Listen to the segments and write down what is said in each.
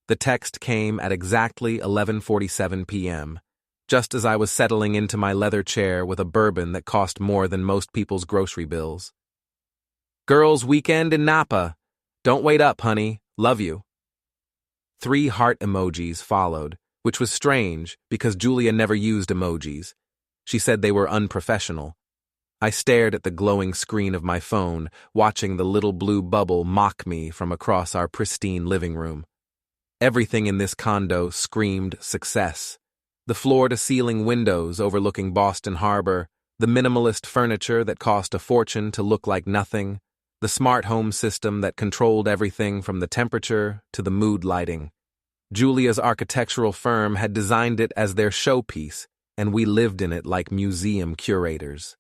The text came at exactly 11:47 p.m., just as I was settling into my leather chair with a bourbon that cost more than most people's grocery bills. Girls' weekend in Napa. Don't wait up, honey. Love you. 3 heart emojis followed, which was strange because Julia never used emojis. She said they were unprofessional. I stared at the glowing screen of my phone, watching the little blue bubble mock me from across our pristine living room. Everything in this condo screamed success. The floor-to-ceiling windows overlooking Boston Harbor, the minimalist furniture that cost a fortune to look like nothing, the smart home system that controlled everything from the temperature to the mood lighting. Julia's architectural firm had designed it as their showpiece, and we lived in it like museum curators.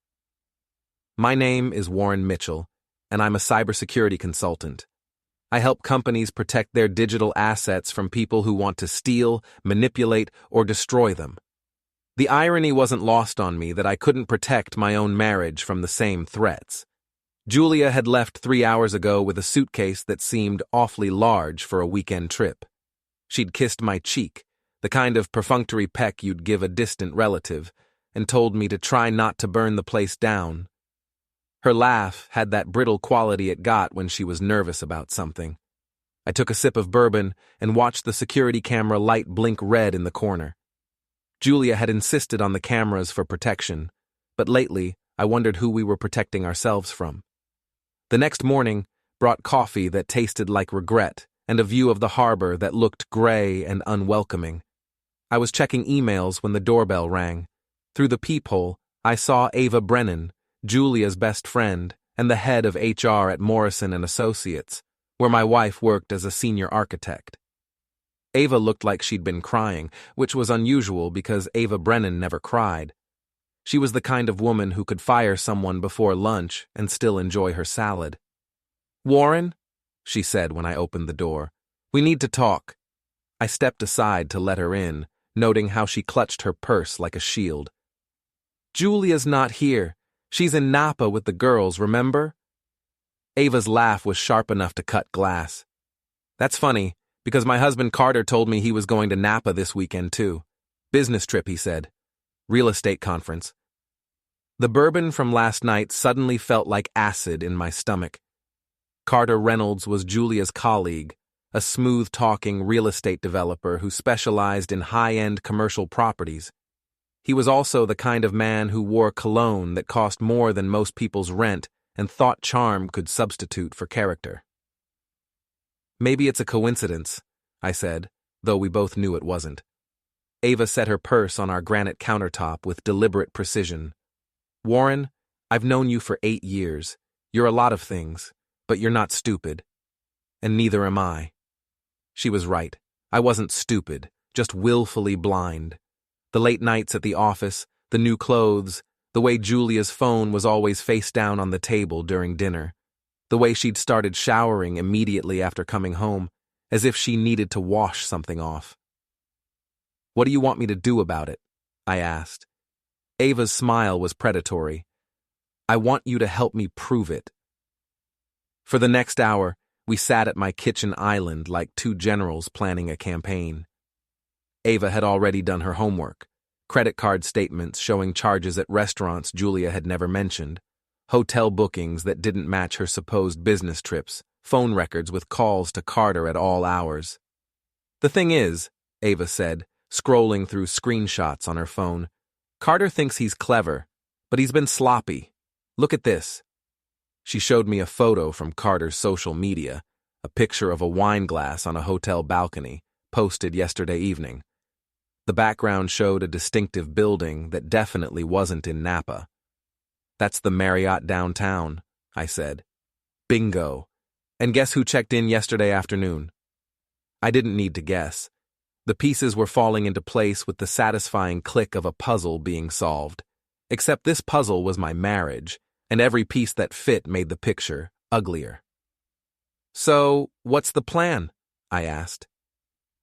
My name is Warren Mitchell, and I'm a cybersecurity consultant. I help companies protect their digital assets from people who want to steal, manipulate, or destroy them. The irony wasn't lost on me that I couldn't protect my own marriage from the same threats. Julia had left 3 hours ago with a suitcase that seemed awfully large for a weekend trip. She'd kissed my cheek, the kind of perfunctory peck you'd give a distant relative, and told me to try not to burn the place down. Her laugh had that brittle quality it got when she was nervous about something. I took a sip of bourbon and watched the security camera light blink red in the corner. Julia had insisted on the cameras for protection, but lately I wondered who we were protecting ourselves from. The next morning brought coffee that tasted like regret and a view of the harbor that looked gray and unwelcoming. I was checking emails when the doorbell rang. Through the peephole, I saw Ava Brennan, Julia's best friend and the head of HR at Morrison & Associates, where my wife worked as a senior architect. Ava looked like she'd been crying, which was unusual because Ava Brennan never cried. She was the kind of woman who could fire someone before lunch and still enjoy her salad. "Warren," she said when I opened the door, "we need to talk." I stepped aside to let her in, noting how she clutched her purse like a shield. "Julia's not here. She's in Napa with the girls, remember?" Ava's laugh was sharp enough to cut glass. "That's funny, because my husband Carter told me he was going to Napa this weekend too. Business trip, he said. Real estate conference." The bourbon from last night suddenly felt like acid in my stomach. Carter Reynolds was Julia's colleague, a smooth-talking real estate developer who specialized in high-end commercial properties. He was also the kind of man who wore cologne that cost more than most people's rent and thought charm could substitute for character. "Maybe it's a coincidence," I said, though we both knew it wasn't. Ava set her purse on our granite countertop with deliberate precision. "Warren, I've known you for 8 years. You're a lot of things, but you're not stupid. And neither am I." She was right. I wasn't stupid, just willfully blind. The late nights at the office, the new clothes, the way Julia's phone was always face down on the table during dinner, the way she'd started showering immediately after coming home, as if she needed to wash something off. "What do you want me to do about it?" I asked. Ava's smile was predatory. "I want you to help me prove it." For the next hour, we sat at my kitchen island like 2 generals planning a campaign. Ava had already done her homework. Credit card statements showing charges at restaurants Julia had never mentioned, hotel bookings that didn't match her supposed business trips, phone records with calls to Carter at all hours. "The thing is," Ava said, scrolling through screenshots on her phone, "Carter thinks he's clever, but he's been sloppy. Look at this." She showed me a photo from Carter's social media, a picture of a wine glass on a hotel balcony, posted yesterday evening. The background showed a distinctive building that definitely wasn't in Napa. "That's the Marriott downtown," I said. "Bingo. And guess who checked in yesterday afternoon?" I didn't need to guess. The pieces were falling into place with the satisfying click of a puzzle being solved. Except this puzzle was my marriage, and every piece that fit made the picture uglier. "So, what's the plan?" I asked.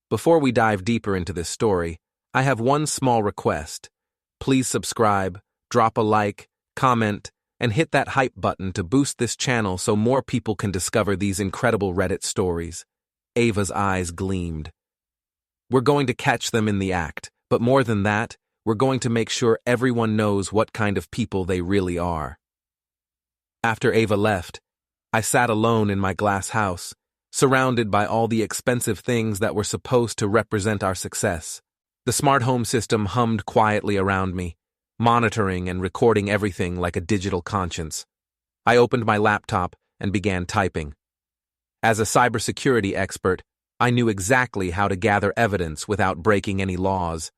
Before we dive deeper into this story, I have one small request. Please subscribe, drop a like, comment, and hit that hype button to boost this channel so more people can discover these incredible Reddit stories. Ava's eyes gleamed. We're going to catch them in the act, but more than that, we're going to make sure everyone knows what kind of people they really are. After Ava left, I sat alone in my glass house, surrounded by all the expensive things that were supposed to represent our success. The smart home system hummed quietly around me, monitoring and recording everything like a digital conscience. I opened my laptop and began typing. As a cybersecurity expert, I knew exactly how to gather evidence without breaking any laws.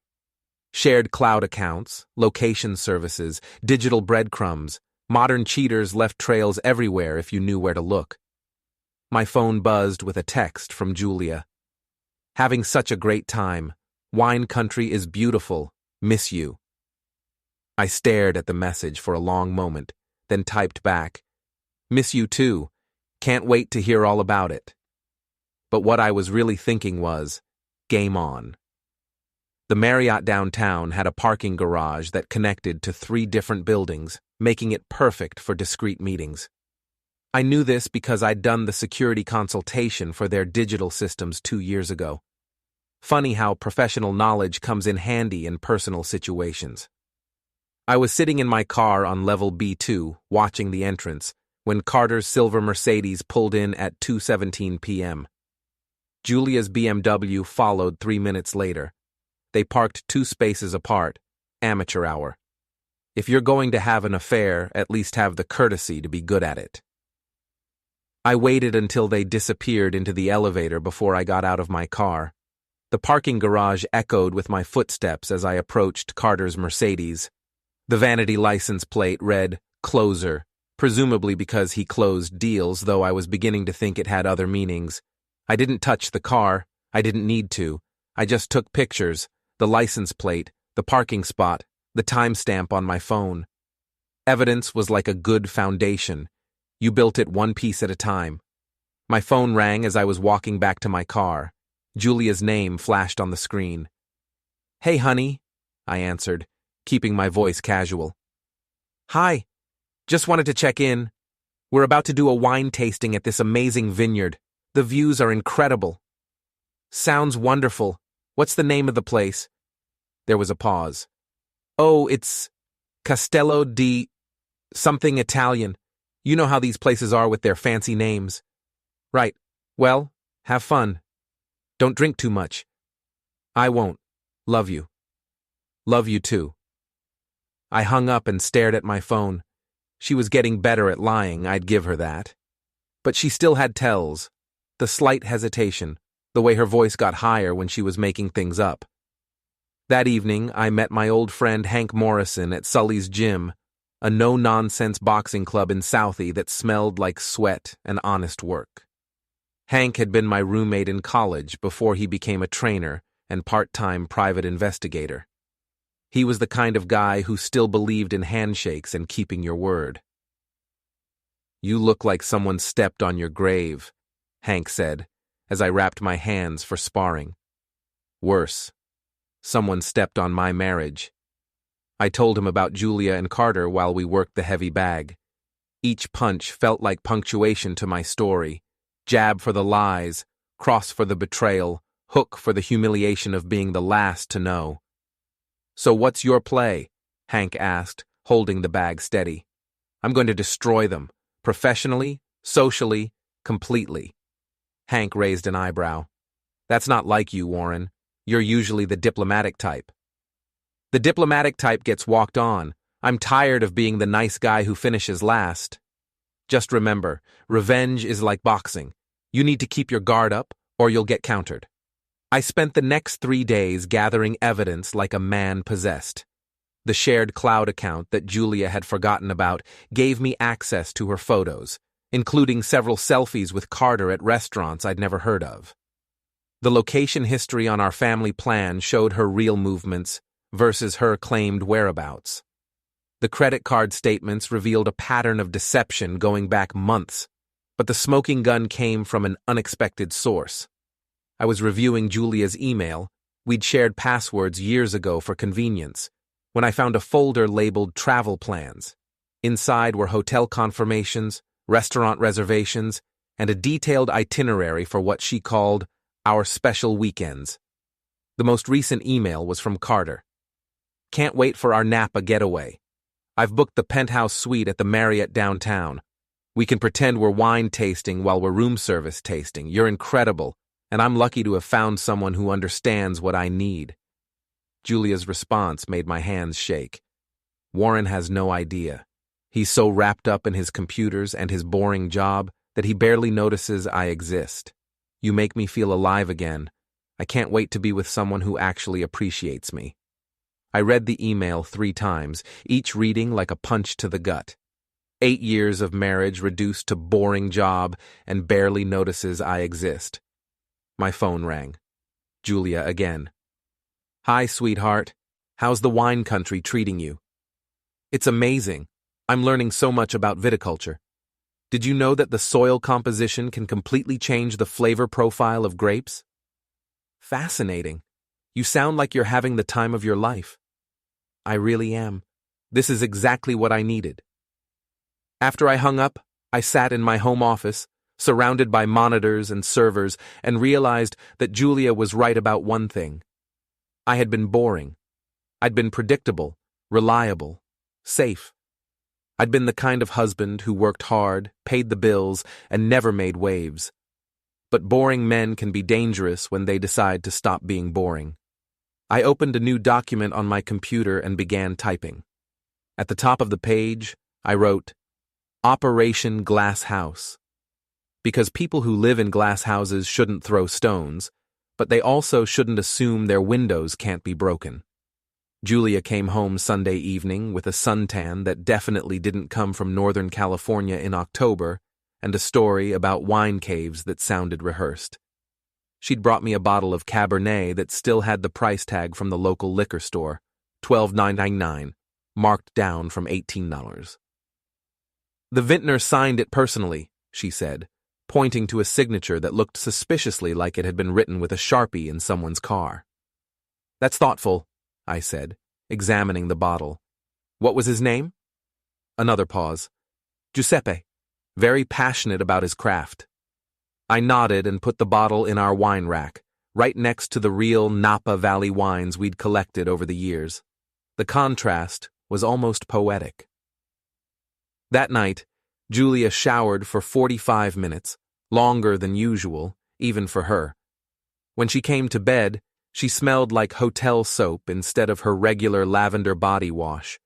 Shared cloud accounts, location services, digital breadcrumbs, modern cheaters left trails everywhere if you knew where to look. My phone buzzed with a text from Julia. Having such a great time. Wine country is beautiful. Miss you. I stared at the message for a long moment, then typed back, miss you too. Can't wait to hear all about it. But what I was really thinking was, game on. The Marriott downtown had a parking garage that connected to 3 different buildings, making it perfect for discreet meetings. I knew this because I'd done the security consultation for their digital systems 2 years ago. Funny how professional knowledge comes in handy in personal situations. I was sitting in my car on level B2, watching the entrance, when Carter's silver Mercedes pulled in at 2:17 p.m. Julia's BMW followed 3 minutes later. They parked 2 spaces apart, amateur hour. If you're going to have an affair, at least have the courtesy to be good at it. I waited until they disappeared into the elevator before I got out of my car. The parking garage echoed with my footsteps as I approached Carter's Mercedes. The vanity license plate read, Closer, presumably because he closed deals, though I was beginning to think it had other meanings. I didn't touch the car. I didn't need to. I just took pictures, the license plate, the parking spot, the timestamp on my phone. Evidence was like a good foundation. You built it one piece at a time. My phone rang as I was walking back to my car. Julia's name flashed on the screen. Hey, honey, I answered, keeping my voice casual. Hi, just wanted to check in. We're about to do a wine tasting at this amazing vineyard. The views are incredible. Sounds wonderful. What's the name of the place? There was a pause. Oh, it's Castello di something Italian. You know how these places are with their fancy names. Right. Well, have fun. Don't drink too much. I won't. Love you. Love you too. I hung up and stared at my phone. She was getting better at lying, I'd give her that. But she still had tells. The slight hesitation, the way her voice got higher when she was making things up. That evening, I met my old friend Hank Morrison at Sully's Gym, a no-nonsense boxing club in Southie that smelled like sweat and honest work. Hank had been my roommate in college before he became a trainer and part-time private investigator. He was the kind of guy who still believed in handshakes and keeping your word. You look like someone stepped on your grave, Hank said, as I wrapped my hands for sparring. Worse. Someone stepped on my marriage. I told him about Julia and Carter while we worked the heavy bag. Each punch felt like punctuation to my story. Jab for the lies, cross for the betrayal, hook for the humiliation of being the last to know. So what's your play? Hank asked, holding the bag steady. I'm going to destroy them, professionally, socially, completely. Hank raised an eyebrow. That's not like you, Warren. You're usually the diplomatic type. The diplomatic type gets walked on. I'm tired of being the nice guy who finishes last. Just remember, revenge is like boxing. You need to keep your guard up, or you'll get countered. I spent the next 3 days gathering evidence like a man possessed. The shared cloud account that Julia had forgotten about gave me access to her photos, including several selfies with Carter at restaurants I'd never heard of. The location history on our family plan showed her real movements versus her claimed whereabouts. The credit card statements revealed a pattern of deception going back months, but the smoking gun came from an unexpected source. I was reviewing Julia's email. We'd shared passwords years ago for convenience, when I found a folder labeled Travel Plans. Inside were hotel confirmations, restaurant reservations, and a detailed itinerary for what she called our special weekends. The most recent email was from Carter. Can't wait for our Napa getaway. I've booked the penthouse suite at the Marriott downtown. We can pretend we're wine tasting while we're room service tasting. You're incredible, and I'm lucky to have found someone who understands what I need. Julia's response made my hands shake. Warren has no idea. He's so wrapped up in his computers and his boring job that he barely notices I exist. You make me feel alive again. I can't wait to be with someone who actually appreciates me. I read the email 3 times, each reading like a punch to the gut. 8 years of marriage reduced to boring job and barely notices I exist. My phone rang. Julia again. Hi, sweetheart. How's the wine country treating you? It's amazing. I'm learning so much about viticulture. Did you know that the soil composition can completely change the flavor profile of grapes? Fascinating. You sound like you're having the time of your life. I really am. This is exactly what I needed. After I hung up, I sat in my home office, surrounded by monitors and servers, and realized that Julia was right about one thing. I had been boring. I'd been predictable, reliable, safe. I'd been the kind of husband who worked hard, paid the bills, and never made waves. But boring men can be dangerous when they decide to stop being boring. I opened a new document on my computer and began typing. At the top of the page, I wrote, Operation Glass House. Because people who live in glass houses shouldn't throw stones, but they also shouldn't assume their windows can't be broken. Julia came home Sunday evening with a suntan that definitely didn't come from Northern California in October, and a story about wine caves that sounded rehearsed. She'd brought me a bottle of Cabernet that still had the price tag from the local liquor store, $12.99, marked down from $18. The vintner signed it personally, she said, pointing to a signature that looked suspiciously like it had been written with a Sharpie in someone's car. That's thoughtful, I said, examining the bottle. What was his name? Another pause. Giuseppe, very passionate about his craft. I nodded and put the bottle in our wine rack, right next to the real Napa Valley wines we'd collected over the years. The contrast was almost poetic. That night, Julia showered for 45 minutes, longer than usual, even for her. When she came to bed, she smelled like hotel soap instead of her regular lavender body wash.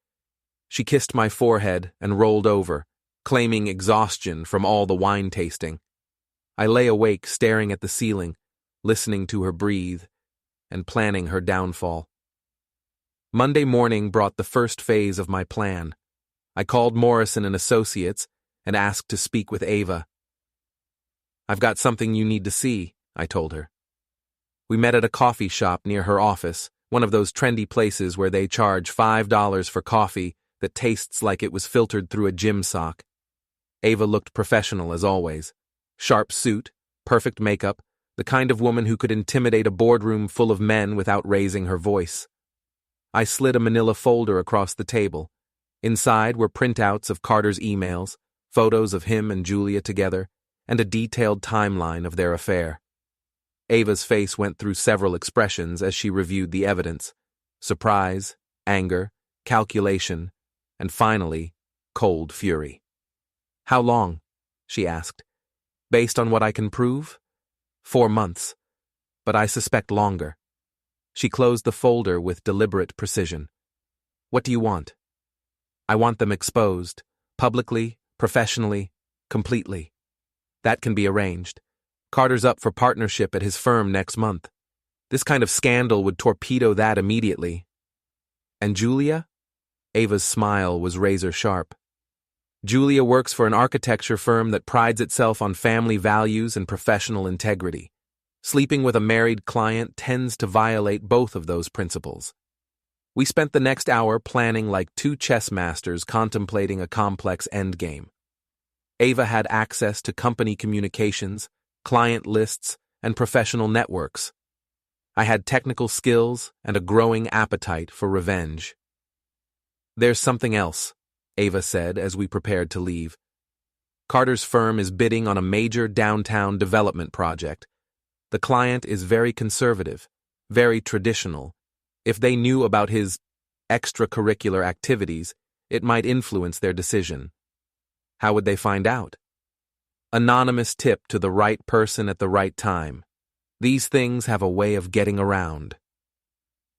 She kissed my forehead and rolled over, claiming exhaustion from all the wine tasting. I lay awake staring at the ceiling, listening to her breathe, and planning her downfall. Monday morning brought the first phase of my plan. I called Morrison and Associates and asked to speak with Ava. I've got something you need to see, I told her. We met at a coffee shop near her office, one of those trendy places where they charge $5 for coffee that tastes like it was filtered through a gym sock. Ava looked professional as always. Sharp suit, perfect makeup, the kind of woman who could intimidate a boardroom full of men without raising her voice. I slid a manila folder across the table. Inside were printouts of Carter's emails, photos of him and Julia together, and a detailed timeline of their affair. Ava's face went through several expressions as she reviewed the evidence: surprise, anger, calculation, and finally, cold fury. How long? She asked. Based on what I can prove? 4 months. But I suspect longer. She closed the folder with deliberate precision. What do you want? I want them exposed, publicly, professionally, completely. That can be arranged. Carter's up for partnership at his firm next month. This kind of scandal would torpedo that immediately. And Julia? Ava's smile was razor sharp. Julia works for an architecture firm that prides itself on family values and professional integrity. Sleeping with a married client tends to violate both of those principles. We spent the next hour planning like 2 chess masters contemplating a complex endgame. Ava had access to company communications, client lists, and professional networks. I had technical skills and a growing appetite for revenge. There's something else, Ava said as we prepared to leave. Carter's firm is bidding on a major downtown development project. The client is very conservative, very traditional. If they knew about his extracurricular activities, it might influence their decision. How would they find out? Anonymous tip to the right person at the right time. These things have a way of getting around.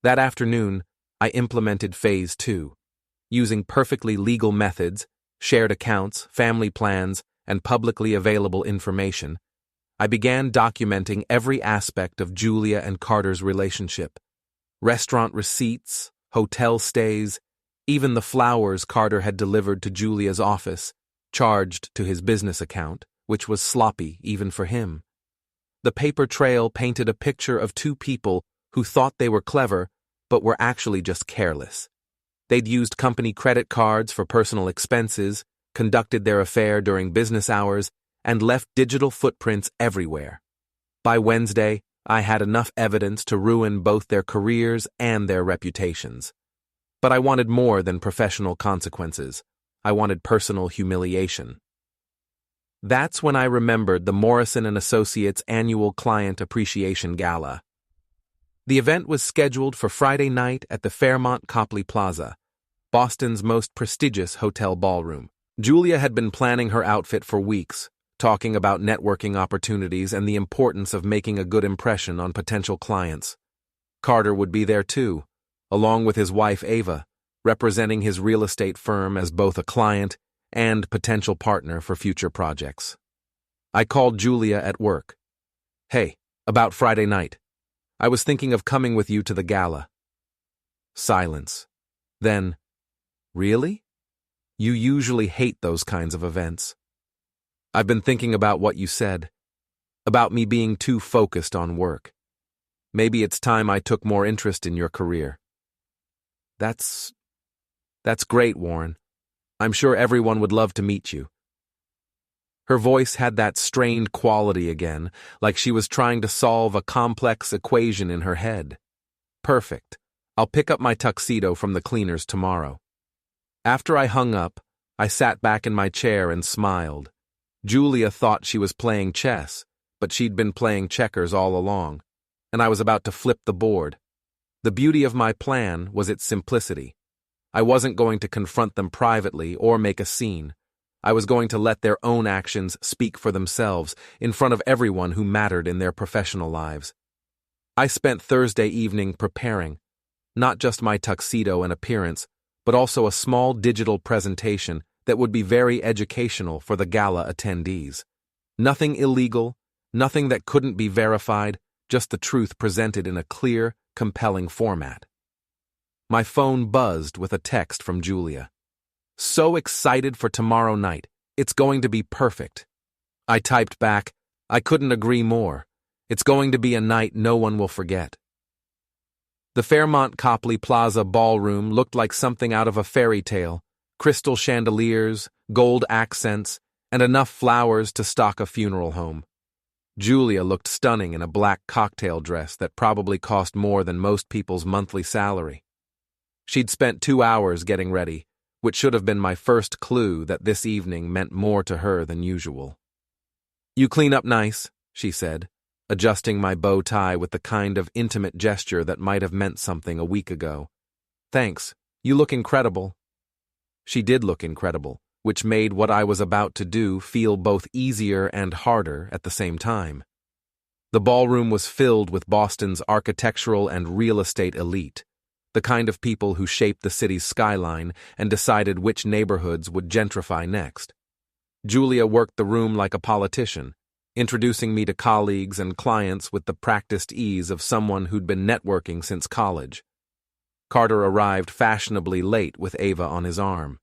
That afternoon, I implemented Phase 2. Using perfectly legal methods, shared accounts, family plans, and publicly available information, I began documenting every aspect of Julia and Carter's relationship. Restaurant receipts, hotel stays, even the flowers Carter had delivered to Julia's office, charged to his business account, which was sloppy even for him. The paper trail painted a picture of two people who thought they were clever, but were actually just careless. They'd used company credit cards for personal expenses, conducted their affair during business hours, and left digital footprints everywhere. By Wednesday, I had enough evidence to ruin both their careers and their reputations. But I wanted more than professional consequences. I wanted personal humiliation. That's when I remembered the Morrison & Associates annual Client Appreciation Gala. The event was scheduled for Friday night at the Fairmont Copley Plaza, Boston's most prestigious hotel ballroom. Julia had been planning her outfit for weeks, talking about networking opportunities and the importance of making a good impression on potential clients. Carter would be there too, along with his wife Ava, representing his real estate firm as both a client and potential partner for future projects. I called Julia at work. "Hey, about Friday night. I was thinking of coming with you to the gala." Silence. Then, "Really? You usually hate those kinds of events." "I've been thinking about what you said, about me being too focused on work. Maybe it's time I took more interest in your career." That's great, Warren. I'm sure everyone would love to meet you." Her voice had that strained quality again, like she was trying to solve a complex equation in her head. "Perfect. I'll pick up my tuxedo from the cleaners tomorrow." After I hung up, I sat back in my chair and smiled. Julia thought she was playing chess, but she'd been playing checkers all along, and I was about to flip the board. The beauty of my plan was its simplicity. I wasn't going to confront them privately or make a scene. I was going to let their own actions speak for themselves in front of everyone who mattered in their professional lives. I spent Thursday evening preparing, not just my tuxedo and appearance, but also a small digital presentation that would be very educational for the gala attendees. Nothing illegal, nothing that couldn't be verified, just the truth presented in a clear, compelling format. My phone buzzed with a text from Julia. "So excited for tomorrow night. It's going to be perfect." I typed back, "I couldn't agree more. It's going to be a night no one will forget." The Fairmont Copley Plaza ballroom looked like something out of a fairy tale. Crystal chandeliers, gold accents, and enough flowers to stock a funeral home. Julia looked stunning in a black cocktail dress that probably cost more than most people's monthly salary. She'd spent 2 hours getting ready, which should have been my first clue that this evening meant more to her than usual. "You clean up nice," she said, adjusting my bow tie with the kind of intimate gesture that might have meant something a week ago. "Thanks. You look incredible." She did look incredible, which made what I was about to do feel both easier and harder at the same time. The ballroom was filled with Boston's architectural and real estate elite, the kind of people who shaped the city's skyline and decided which neighborhoods would gentrify next. Julia worked the room like a politician, introducing me to colleagues and clients with the practiced ease of someone who'd been networking since college. Carter arrived fashionably late with Ava on his arm.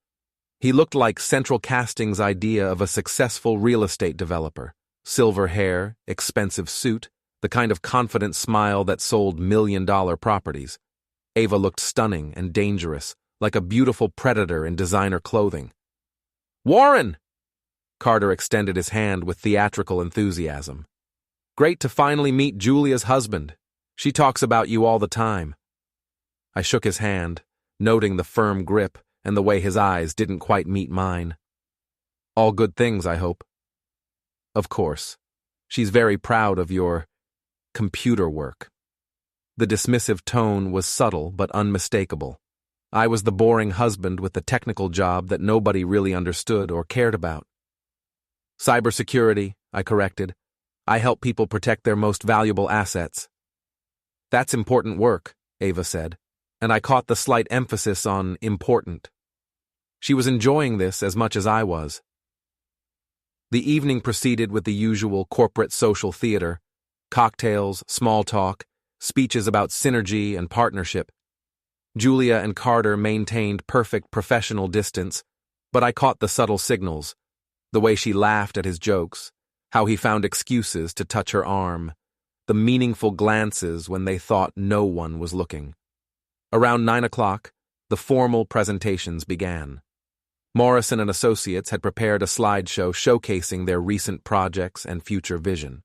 He looked like Central Casting's idea of a successful real estate developer. Silver hair, expensive suit, the kind of confident smile that sold million-dollar properties. Ava looked stunning and dangerous, like a beautiful predator in designer clothing. "Warren!" Carter extended his hand with theatrical enthusiasm. "Great to finally meet Julia's husband. She talks about you all the time." I shook his hand, noting the firm grip and the way his eyes didn't quite meet mine. "All good things, I hope." "Of course. She's very proud of your computer work." The dismissive tone was subtle but unmistakable. I was the boring husband with the technical job that nobody really understood or cared about. Cybersecurity, I corrected. I help people protect their most valuable assets. That's important work, Ava said, and I caught the slight emphasis on important. She was enjoying this as much as I was. The evening proceeded with the usual corporate social theater: cocktails, small talk, speeches about synergy and partnership. Julia and Carter maintained perfect professional distance, but I caught the subtle signals: the way she laughed at his jokes, how he found excuses to touch her arm, the meaningful glances when they thought no one was looking. Around 9 o'clock, the formal presentations began. Morrison and Associates had prepared a slideshow showcasing their recent projects and future vision.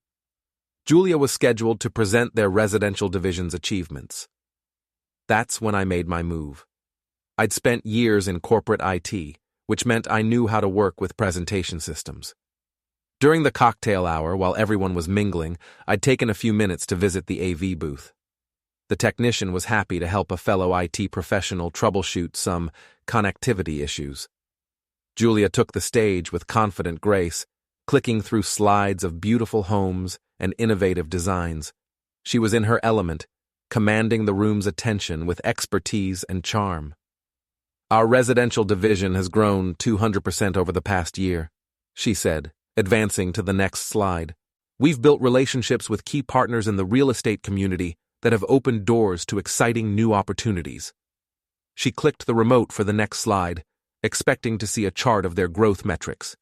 Julia was scheduled to present their residential division's achievements. That's when I made my move. I'd spent years in corporate IT, which meant I knew how to work with presentation systems. During the cocktail hour, while everyone was mingling, I'd taken a few minutes to visit the AV booth. The technician was happy to help a fellow IT professional troubleshoot some connectivity issues. Julia took the stage with confident grace, clicking through slides of beautiful homes and innovative designs. She was in her element, commanding the room's attention with expertise and charm. Our residential division has grown 200% over the past year, she said, advancing to the next slide. We've built relationships with key partners in the real estate community that have opened doors to exciting new opportunities. She clicked the remote for the next slide, expecting to see a chart of their growth metrics.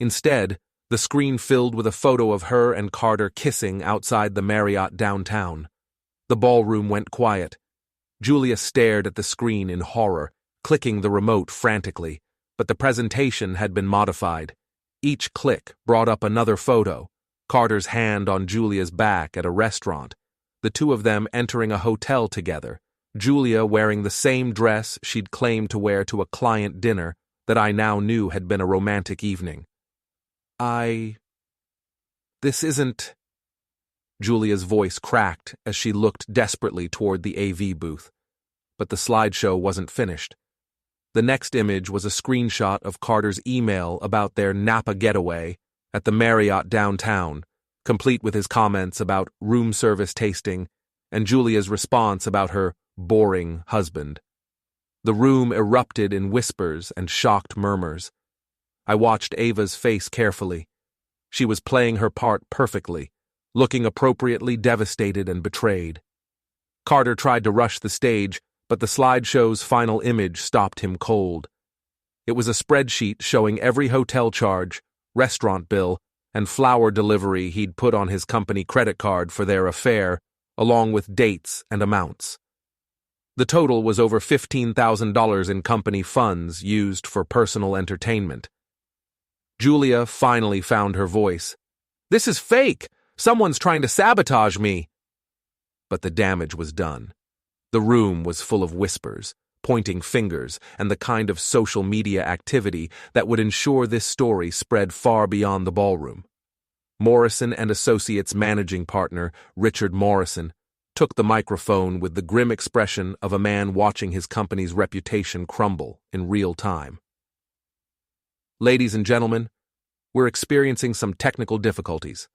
Instead, the screen filled with a photo of her and Carter kissing outside the Marriott downtown. The ballroom went quiet. Julia stared at the screen in horror, clicking the remote frantically, but the presentation had been modified. Each click brought up another photo: Carter's hand on Julia's back at a restaurant, the two of them entering a hotel together, Julia wearing the same dress she'd claimed to wear to a client dinner that I now knew had been a romantic evening. This isn't... Julia's voice cracked as she looked desperately toward the AV booth. But the slideshow wasn't finished. The next image was a screenshot of Carter's email about their Napa getaway at the Marriott downtown, complete with his comments about room service tasting and Julia's response about her boring husband. The room erupted in whispers and shocked murmurs. I watched Ava's face carefully. She was playing her part perfectly, looking appropriately devastated and betrayed. Carter tried to rush the stage, but the slideshow's final image stopped him cold. It was a spreadsheet showing every hotel charge, restaurant bill, and flower delivery he'd put on his company credit card for their affair, along with dates and amounts. The total was over $15,000 in company funds used for personal entertainment. Julia finally found her voice. "This is fake! Someone's trying to sabotage me!" But the damage was done. The room was full of whispers, pointing fingers, and the kind of social media activity that would ensure this story spread far beyond the ballroom. Morrison and Associates managing partner, Richard Morrison, took the microphone with the grim expression of a man watching his company's reputation crumble in real time. "Ladies and gentlemen, we're experiencing some technical difficulties.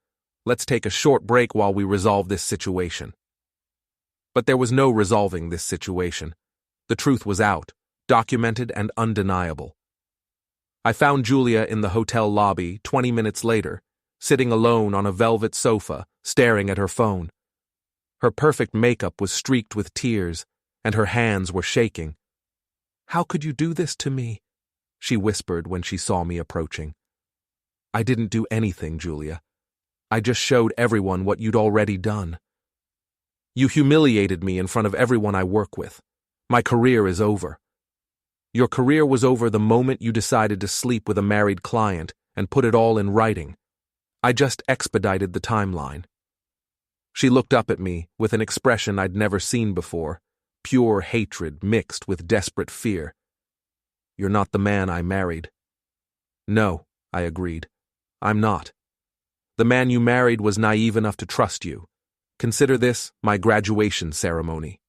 Let's take a short break while we resolve this situation." But there was no resolving this situation. The truth was out, documented and undeniable. I found Julia in the hotel lobby 20 minutes later, sitting alone on a velvet sofa, staring at her phone. Her perfect makeup was streaked with tears, and her hands were shaking. "How could you do this to me?" she whispered when she saw me approaching. "I didn't do anything, Julia. I just showed everyone what you'd already done. You humiliated me in front of everyone I work with. My career is over. Your career was over the moment you decided to sleep with a married client and put it all in writing. I just expedited the timeline." She looked up at me with an expression I'd never seen before, pure hatred mixed with desperate fear. "You're not the man I married." "No," I agreed. "I'm not. The man you married was naive enough to trust you. Consider this my graduation ceremony.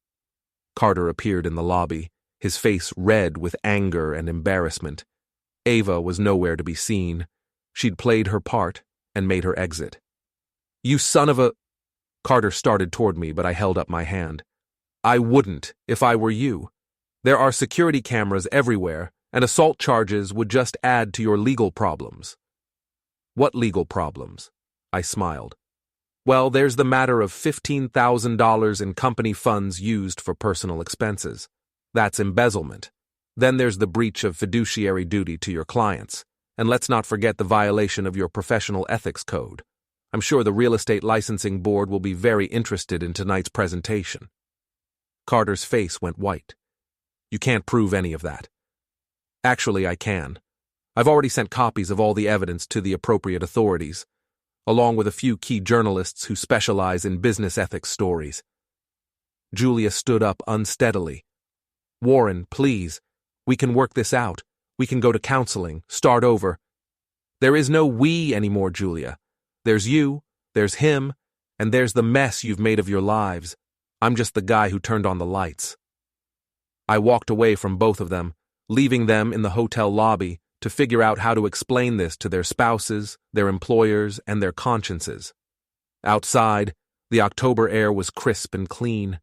Carter appeared in the lobby, his face red with anger and embarrassment. Ava was nowhere to be seen. She'd played her part and made her exit. "You son of a—" Carter started toward me, but I held up my hand. "I wouldn't if I were you. There are security cameras everywhere, and assault charges would just add to your legal problems." "What legal problems?" I smiled. "Well, there's the matter of $15,000 in company funds used for personal expenses. That's embezzlement. Then there's the breach of fiduciary duty to your clients. And let's not forget the violation of your professional ethics code. I'm sure the Real Estate Licensing Board will be very interested in tonight's presentation." Carter's face went white. "You can't prove any of that." "Actually, I can. I've already sent copies of all the evidence to the appropriate authorities, along with a few key journalists who specialize in business ethics stories." Julia stood up unsteadily. "Warren, please. We can work this out. We can go to counseling, start over." "There is no we anymore, Julia. There's you, there's him, and there's the mess you've made of your lives. I'm just the guy who turned on the lights." I walked away from both of them, leaving them in the hotel lobby to figure out how to explain this to their spouses, their employers, and their consciences. Outside, the October air was crisp and clean.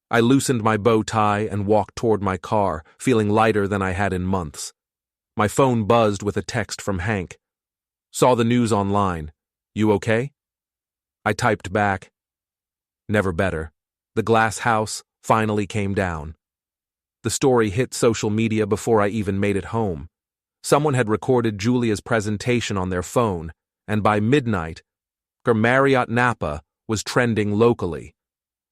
I loosened my bow tie and walked toward my car, feeling lighter than I had in months. My phone buzzed with a text from Hank. "Saw the news online. You okay?" I typed back, "Never better. The glass house finally came down." The story hit social media before I even made it home. Someone had recorded Julia's presentation on their phone, and by midnight, her Marriott Napa was trending locally.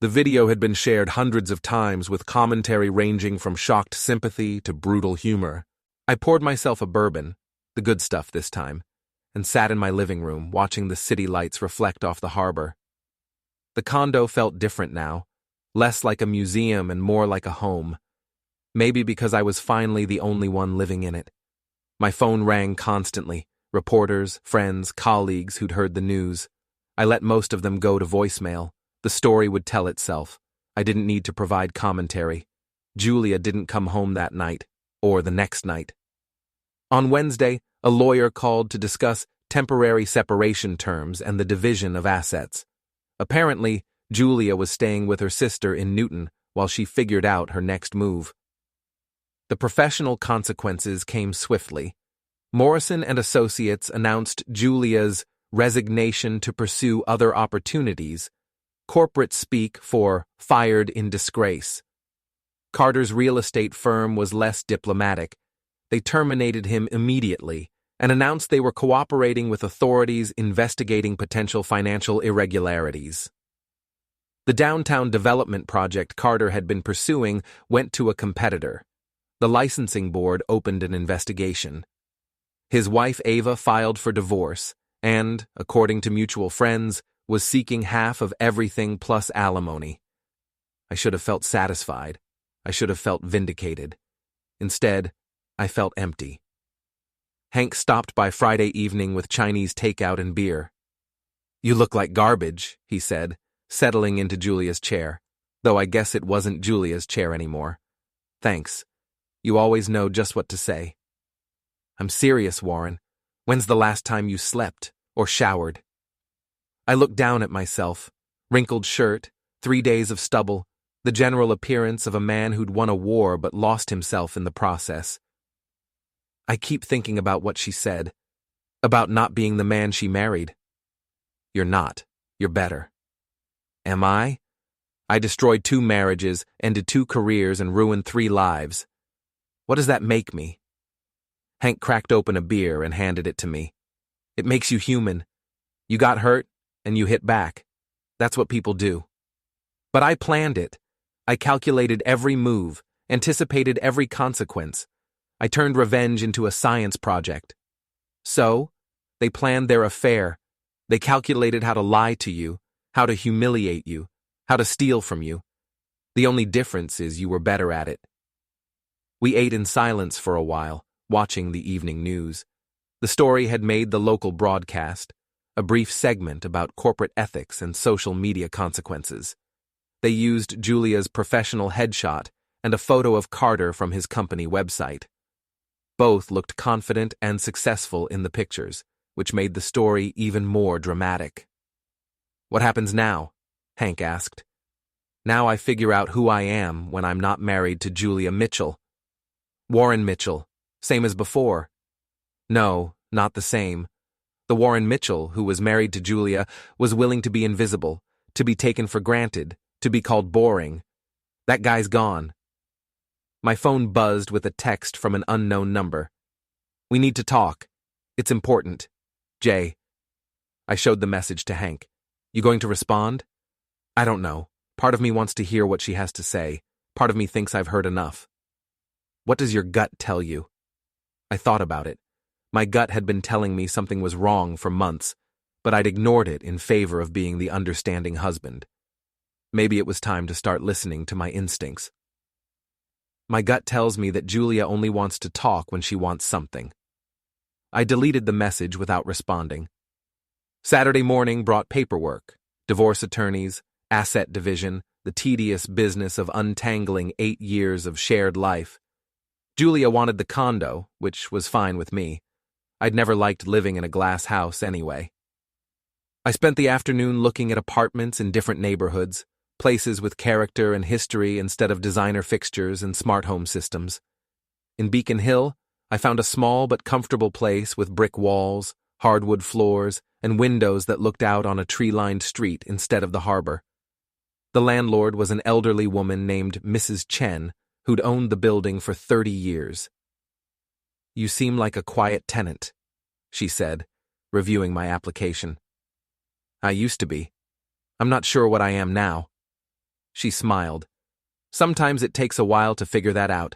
The video had been shared hundreds of times with commentary ranging from shocked sympathy to brutal humor. I poured myself a bourbon, the good stuff this time, and sat in my living room watching the city lights reflect off the harbor. The condo felt different now, less like a museum and more like a home. Maybe because I was finally the only one living in it. My phone rang constantly, reporters, friends, colleagues who'd heard the news. I let most of them go to voicemail. The story would tell itself. I didn't need to provide commentary. Julia didn't come home that night, or the next night. On Wednesday, a lawyer called to discuss temporary separation terms and the division of assets. Apparently, Julia was staying with her sister in Newton while she figured out her next move. The professional consequences came swiftly. Morrison and Associates announced Julia's resignation to pursue other opportunities, corporate speak for fired in disgrace. Carter's real estate firm was less diplomatic. They terminated him immediately and announced they were cooperating with authorities investigating potential financial irregularities. The downtown development project Carter had been pursuing went to a competitor. The licensing board opened an investigation. His wife Ava filed for divorce and, according to mutual friends, was seeking half of everything plus alimony. I should have felt satisfied. I should have felt vindicated. Instead, I felt empty. Hank stopped by Friday evening with Chinese takeout and beer. "You look like garbage," he said, settling into Julia's chair, though I guess it wasn't Julia's chair anymore. "Thanks. You always know just what to say." "I'm serious, Warren. When's the last time you slept or showered?" I looked down at myself. Wrinkled shirt, 3 days of stubble, the general appearance of a man who'd won a war but lost himself in the process. I keep thinking about what she said, about not being the man she married. You're not. You're better. Am I? I destroyed 2 marriages, ended 2 careers, and ruined 3 lives. What does that make me? Hank cracked open a beer and handed it to me. It makes you human. You got hurt, and you hit back. That's what people do. But I planned it. I calculated every move, anticipated every consequence. I turned revenge into a science project. So, they planned their affair. They calculated how to lie to you, how to humiliate you, how to steal from you. The only difference is you were better at it. We ate in silence for a while, watching the evening news. The story had made the local broadcast. a brief segment about corporate ethics and social media consequences. They used Julia's professional headshot and a photo of Carter from his company website. Both looked confident and successful in the pictures, which made the story even more dramatic. "What happens now?" Hank asked. "Now I figure out who I am when I'm not married to Julia Mitchell." "Warren Mitchell, same as before." "No, not the same. The Warren Mitchell, who was married to Julia, was willing to be invisible, to be taken for granted, to be called boring. That guy's gone." My phone buzzed with a text from an unknown number. "We need to talk. It's important. Jay." I showed the message to Hank. "You going to respond?" "I don't know. Part of me wants to hear what she has to say. Part of me thinks I've heard enough." "What does your gut tell you?" I thought about it. My gut had been telling me something was wrong for months, but I'd ignored it in favor of being the understanding husband. Maybe it was time to start listening to my instincts. "My gut tells me that Julia only wants to talk when she wants something." I deleted the message without responding. Saturday morning brought paperwork, divorce attorneys, asset division, the tedious business of untangling 8 years of shared life. Julia wanted the condo, which was fine with me. I'd never liked living in a glass house anyway. I spent the afternoon looking at apartments in different neighborhoods, places with character and history instead of designer fixtures and smart home systems. In Beacon Hill, I found a small but comfortable place with brick walls, hardwood floors, and windows that looked out on a tree-lined street instead of the harbor. The landlord was an elderly woman named Mrs. Chen, who'd owned the building for 30 years. "You seem like a quiet tenant," she said, reviewing my application. "I used to be. I'm not sure what I am now." She smiled. "Sometimes it takes a while to figure that out.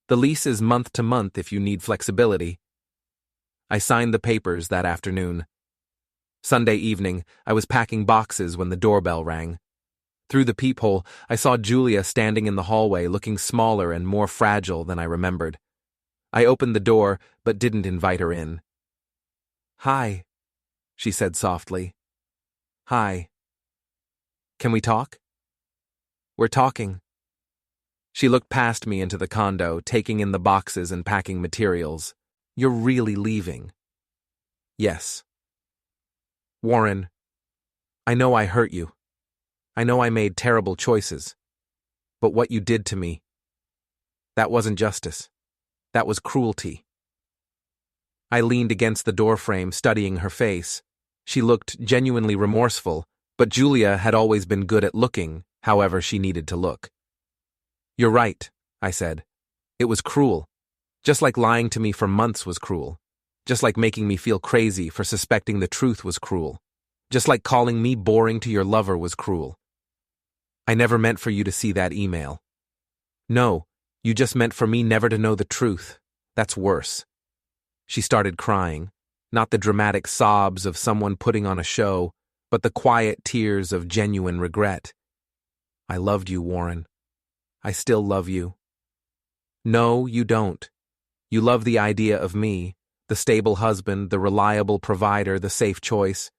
The lease is month to month if you need flexibility." I signed the papers that afternoon. Sunday evening, I was packing boxes when the doorbell rang. Through the peephole, I saw Julia standing in the hallway looking smaller and more fragile than I remembered. I opened the door, but didn't invite her in. "Hi," she said softly. "Hi. Can we talk?" "We're talking." She looked past me into the condo, taking in the boxes and packing materials. "You're really leaving?" "Yes." "Warren, I know I hurt you. I know I made terrible choices. But what you did to me, that wasn't justice. That was cruelty." I leaned against the doorframe, studying her face. She looked genuinely remorseful, but Julia had always been good at looking, however she needed to look. "You're right," I said. "It was cruel. Just like lying to me for months was cruel. Just like making me feel crazy for suspecting the truth was cruel. Just like calling me boring to your lover was cruel. I never meant for you to see that email." "No, you just meant for me never to know the truth. That's worse." She started crying, not the dramatic sobs of someone putting on a show, but the quiet tears of genuine regret. "I loved you, Warren. I still love you." "No, you don't. You love the idea of me, the stable husband, the reliable provider, the safe choice.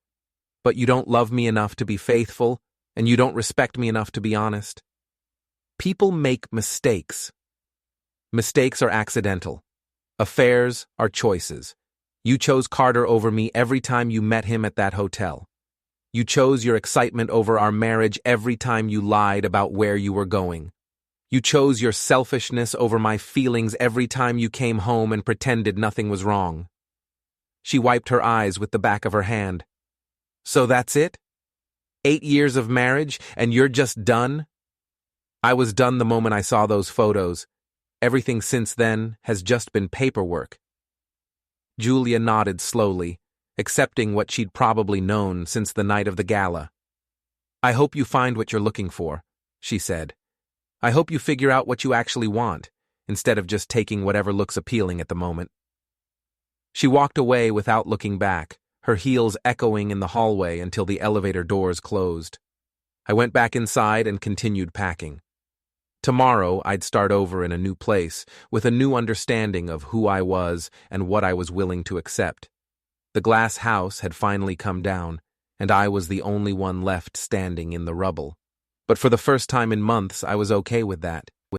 But you don't love me enough to be faithful, and you don't respect me enough to be honest. People make mistakes. Mistakes are accidental. Affairs are choices. You chose Carter over me every time you met him at that hotel. You chose your excitement over our marriage every time you lied about where you were going. You chose your selfishness over my feelings every time you came home and pretended nothing was wrong." She wiped her eyes with the back of her hand. "So that's it? 8 years of marriage, and you're just done?" I was done the moment I saw those photos. Everything since then has just been paperwork. Julia nodded slowly, accepting what she'd probably known since the night of the gala. "I hope you find what you're looking for," she said. "I hope you figure out what you actually want, instead of just taking whatever looks appealing at the moment." She walked away without looking back, her heels echoing in the hallway until the elevator doors closed. I went back inside and continued packing. Tomorrow, I'd start over in a new place, with a new understanding of who I was and what I was willing to accept. The glass house had finally come down, and I was the only one left standing in the rubble. But for the first time in months, I was okay with that.